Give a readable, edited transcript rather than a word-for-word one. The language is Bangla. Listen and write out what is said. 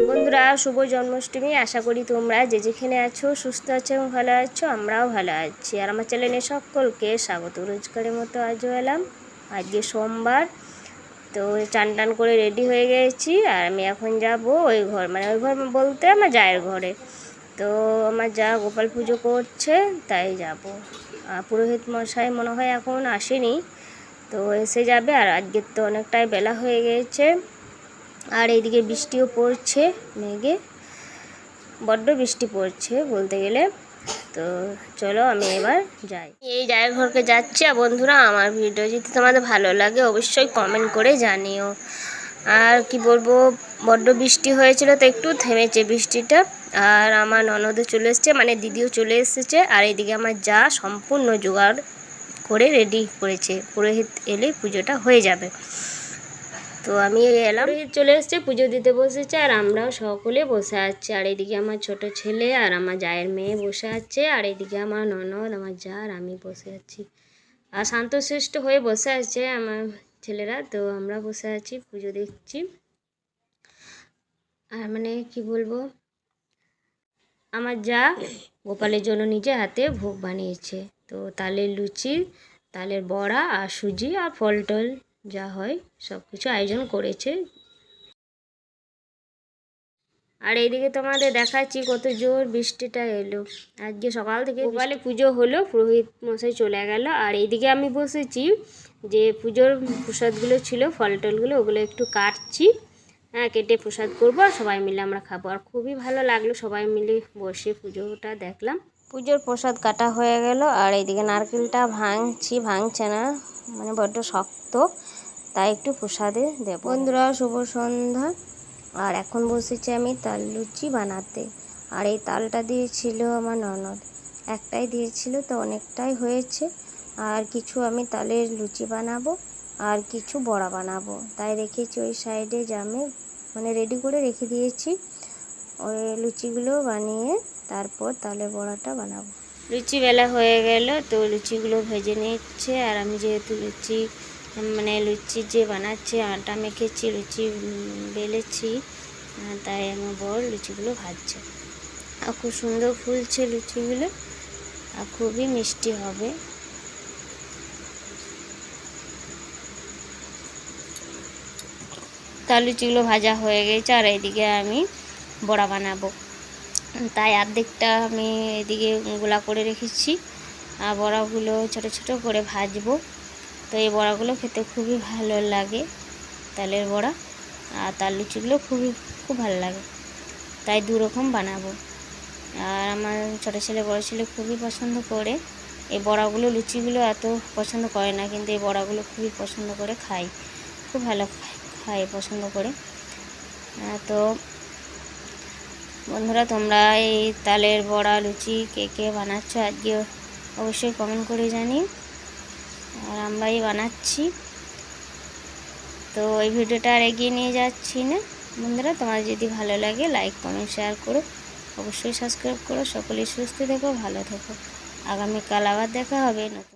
বন্ধুরা, শুভ জন্মাষ্টমী। আশা করি তোমরা যে যেখানে আছো সুস্থ আছো এবং ভালো আছো। আমরাও ভালো আছি। আর আমার চ্যানেলে সকলকে স্বাগত। রোজকারের মতো আজও এলাম। আজকে সোমবার, তো চান টান করে রেডি হয়ে গেছি। আর আমি এখন যাব ওই ঘর, মানে ওই ঘর বলতে আমার জায়ের ঘরে। তো আমার যা গোপাল পুজো করছে, তাই যাব। পুরোহিত মশাই মনে হয় এখন আসেনি, তো এসে যাবে। আর আজকে তো অনেকটাই বেলা হয়ে গেছে। আর এইদিকে বৃষ্টিও পড়ছে, মেঘে বড্ড বৃষ্টি পড়ছে বলতে গেলে। তো চলো আমি এবার যাই, এই জায়ের ঘরকে যাচ্ছি। আর বন্ধুরা, আমার ভিডিও যদি তোমাদের ভালো লাগে অবশ্যই কমেন্ট করে জানিও। আর কি বলবো, বড্ড বৃষ্টি হয়েছিল, তো একটু থেমেছে বৃষ্টিটা। আর আমার ননদও চলে এসছে, মানে দিদিও চলে এসেছে। আর এইদিকে আমার যা সম্পূর্ণ জোগাড় করে রেডি করেছে, পুরোহিত এলে পুজোটা হয়ে যাবে। তো আমি এলাম, চলে এসছে, পুজো দিতে বসেছে। আর আমরাও সকলে বসে আছি। আর এইদিকে আমার ছোট ছেলে আর আমার জায়ের মেয়ে বসে আছে। আর এইদিকে আমার ননদ, আমার যা আর আমি বসে আছি। আর শান্তশিষ্ট হয়ে বসে আছে আমার ছেলেরা। তো আমরা বসে আছি, পুজো দেখছি। আর মানে কি বলবো, আমার যা গোপালের জন্য নিজে হাতে ভোগ বানিয়েছে। তো তালের লুচি, তালের বড়া আর সুজি আর ফল টল যা হয় সব কিছু আয়োজন করেছে। আর এইদিকে তোমাদের দেখাচ্ছি কত জোর বৃষ্টিটা এলো। আজকে সকাল থেকে গোপালে পুজো হলো, পুরোহিত মশাই চলে গেল। আর এইদিকে আমি বসেছি, যে পুজোর প্রসাদগুলো ছিল, ফল টলগুলো, ওগুলো একটু কাটছি। হ্যাঁ, কেটে প্রসাদ করবো আর সবাই মিলে আমরা খাবো। আর খুবই ভালো লাগলো, সবাই মিলে বসে পুজোটা দেখলাম। পুজোর প্রসাদ কাটা হয়ে গেল। আর এইদিকে নারকেলটা ভাঙছে না, মানে বড্ড শক্ত, তাই একটু প্রসাদে দেব। বন্ধুরা, শুভ সন্ধ্যা। আর এখন বসেছি আমি তাল লুচি বানাতে। আর এই তালটা দিয়েছিল আমার ননদ, একটাই দিয়েছিল, তো অনেকটাই হয়েছে। আর কিছু আমি তালের লুচি বানাবো আর কিছু বড়া বানাবো, তাই রেখেছি ওই সাইডে জামে, মানে রেডি করে রেখে দিয়েছি। ওই লুচিগুলো বানিয়ে তারপর তালের বড়াটা বানাবো। লুচি বেলা হয়ে গেল, তো লুচিগুলো ভেজে নিচ্ছে। আর আমি যেহেতু লুচি যে বানাচ্ছে, আটা মেখেছি, লুচি বেলেছি, তাই আমার বর লুচিগুলো ভাজছে। আর খুব সুন্দর ফুলছে লুচিগুলো, আর খুবই মিষ্টি হবে। তার লুচিগুলো ভাজা হয়ে গেছে। আর এইদিকে আমি বড়া বানাবো, তাই অর্ধেকটা আমি এদিকে গোলা করে রেখেছি। আর বড়াগুলো ছোট ছোট করে ভাজবো। তো এই বড়াগুলো খেতে খুবই ভালো লাগে, তালের বড়া। আর তাল লুচিগুলো খুব ভালো লাগে, তাই দু রকম বানাবো। আর আমার ছোটো ছেলে বড় ছেলে খুবই পছন্দ করে এই বড়াগুলো। লুচিগুলো এত পছন্দ করে না, কিন্তু এই বড়াগুলো খুবই পছন্দ করে খায়, খুব ভালো খায়, পছন্দ করে। তো বন্ধুরা, তোমরা এই তালের বড়া লুচি কে কে বানাচ্ছ আজকে অবশ্যই কমেন্ট করে জানিও। আর আমরাই বানাচ্ছি। তো এই ভিডিওটা আর এগিয়ে নিয়ে যাচ্ছি না। বন্ধুরা, তোমার যদি ভালো লাগে লাইক কমেন্ট শেয়ার করো, অবশ্যই সাবস্ক্রাইব করো। সকলেই সুস্থ থেকো, ভালো থেকো। আগামীকাল আবার দেখা হবে নতুন